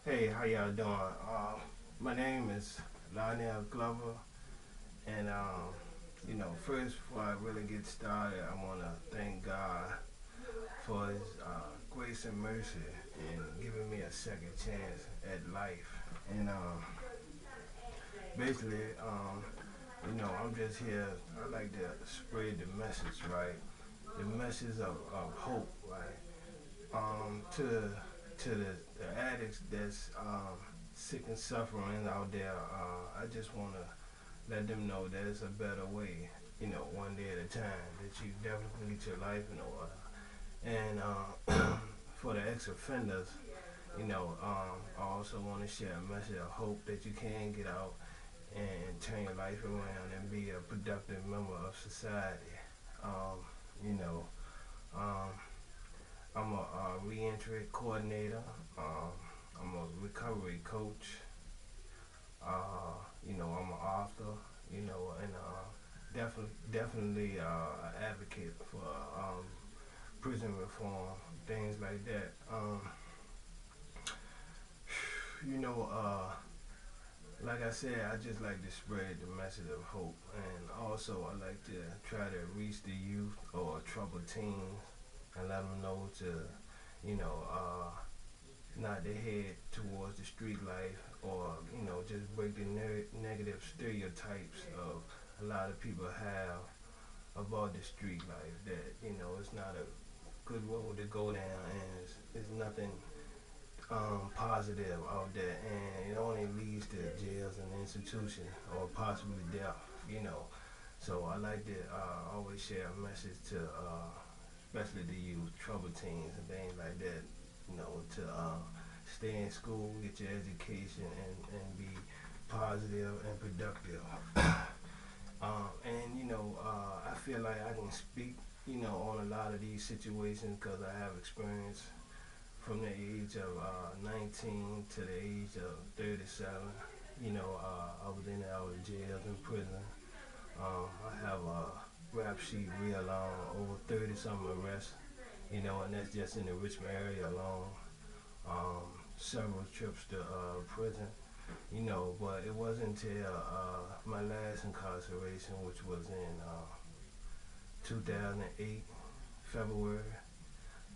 Hey, how y'all doing? My name is Lionel Glover, and first before I really get started, I want to thank God for His grace and mercy and giving me a second chance at life. And basically, I'm just here. I like to spread the message, right? The message of hope, right? To the addicts that's sick and suffering out there, I just want to let them know that it's a better way, one day at a time, that you definitely get your life in order. And for the ex-offenders, I also want to share a message of hope that you can get out and turn your life around and be a productive member of society. Um, you know, um, I'm a reentry coordinator. Um, I'm a recovery coach. I'm an author. And definitely an advocate for prison reform, things like that. You know, like I said, I just like to spread the message of hope, and also I like to try to reach the youth or troubled teens and let them know to, you know, not to head towards the street life, or just break the negative stereotypes of a lot of people have about the street life, that it's not a good road to go down, and it's nothing positive out there, and it only leads to jails and institutions or possibly death. So I like to always share a message to especially the youth, troubled teens and things like that, to stay in school, get your education, and be positive and productive. I feel like I can speak, on a lot of these situations because I have experience from the age of 19 to the age of 37. I was in and out of jails and prison. I have a rap sheet real long, over 30 some arrests, and that's just in the Richmond area alone. Several trips to prison, but it wasn't until my last incarceration, which was in 2008, February,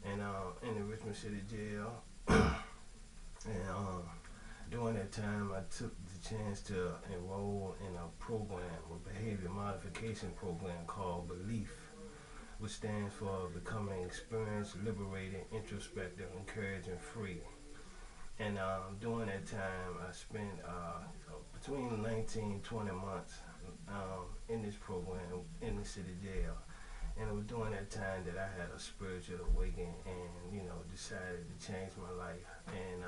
and in the Richmond City Jail. And during that time, I took the chance to enroll in a program, a behavior modification program called Belief, which stands for Becoming Experienced, Liberated, Introspective, Encouraged, and Free. And during that time, I spent between 19 and 20 months in this program in the city jail. And it was during that time that I had a spiritual awakening and, decided to change my life and,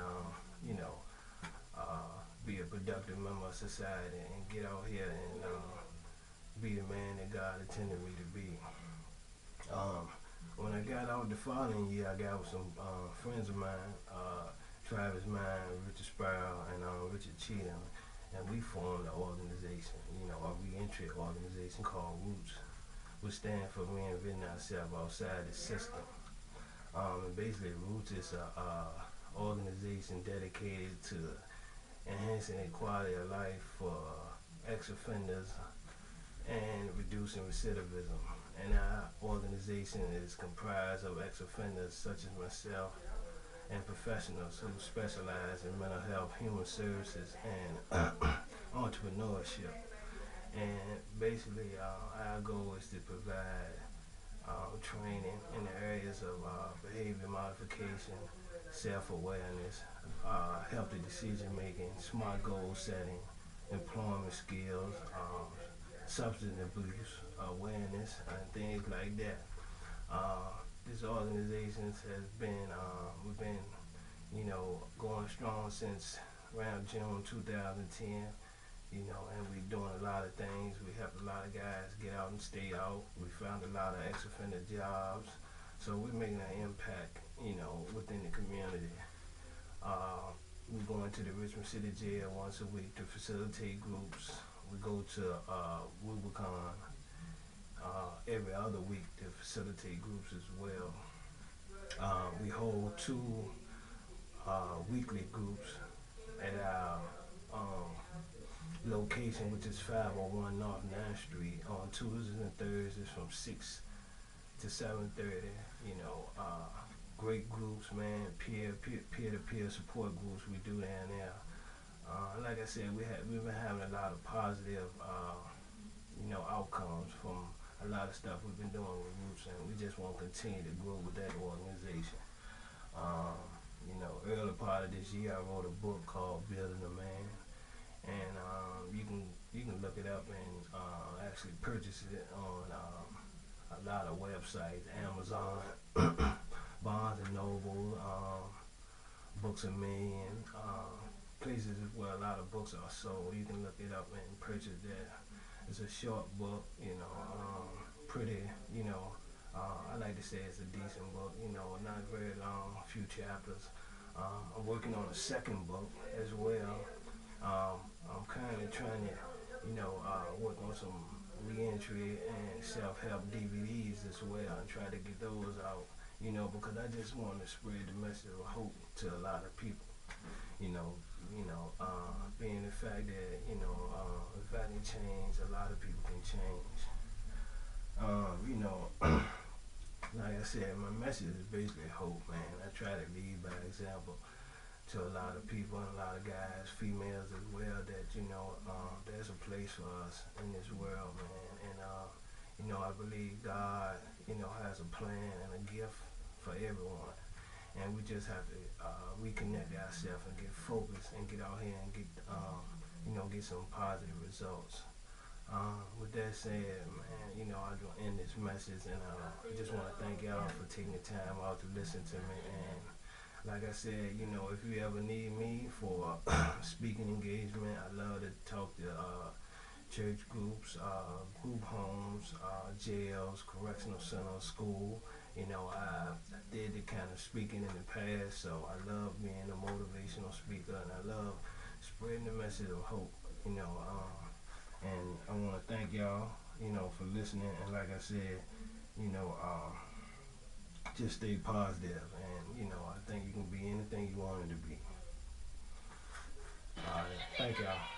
be a productive member of society and get out here and be the man that God intended me to be. Um, when I got out the following year, I got with some friends of mine, Travis Mine, Richard Sparrow, and Richard Cheatham, and we formed an organization, a reentry organization called Roots, which stands for reinventing ourselves outside the system. And basically, Roots is a organization dedicated to enhancing the quality of life for ex-offenders and reducing recidivism. And our organization is comprised of ex-offenders such as myself and professionals who specialize in mental health, human services, and entrepreneurship. And basically, our goal is to provide training in the areas of behavior modification, self-awareness, healthy decision making, smart goal setting, employment skills, substance abuse awareness, and things like that. Uh, this organization has been, we've been, going strong since around June 2010. And we're doing a lot of things. We helped a lot of guys get out and stay out. We found a lot of ex-offender jobs. So we're making an impact, within the community. Uh, we go into the Richmond City Jail once a week to facilitate groups. We go to Rubicon every other week to facilitate groups as well. We hold two weekly groups location, which is 501 North 9th Street, on Tuesdays and Thursdays from 6 to 7:30. You know, great groups, man, peer-to-peer support groups we do down there. Like I said, we've been having a lot of positive, outcomes from a lot of stuff we've been doing with Roots, and we just want to continue to grow with that organization. Early part of this year, I wrote a book called Building a Man, and you can look it up and actually purchase it on a lot of websites, Amazon, Barnes and Noble, Books a Million, places where a lot of books are sold. You can look it up and purchase that. It's a short book, pretty, I like to say it's a decent book, not very long, a few chapters. I'm working on a second book as well. I'm kind of trying to, work on some reentry and self-help DVDs as well and try to get those out, because I just want to spread the message of hope to a lot of people. Being the fact that, if I can change, a lot of people can change. Like I said, my message is basically hope, man. I try to lead by example to a lot of people and a lot of guys, females as well, that, there's a place for us in this world, man. And, I believe God, has a plan and a gift for everyone. And we just have to reconnect ourselves and get focused and get out here and get, get some positive results. With that said, man, I just end this message, and I just want to thank y'all for taking the time out to listen to me. And like I said, if you ever need me for speaking engagement, I love to talk to church groups, group homes, jails, correctional centers, school. I did the kind of speaking in the past, so I love being a motivational speaker, and I love spreading the message of hope. And I want to thank y'all, for listening. And like I said, just stay positive. And, I think you can be anything you wanted to be. All right. Thank y'all.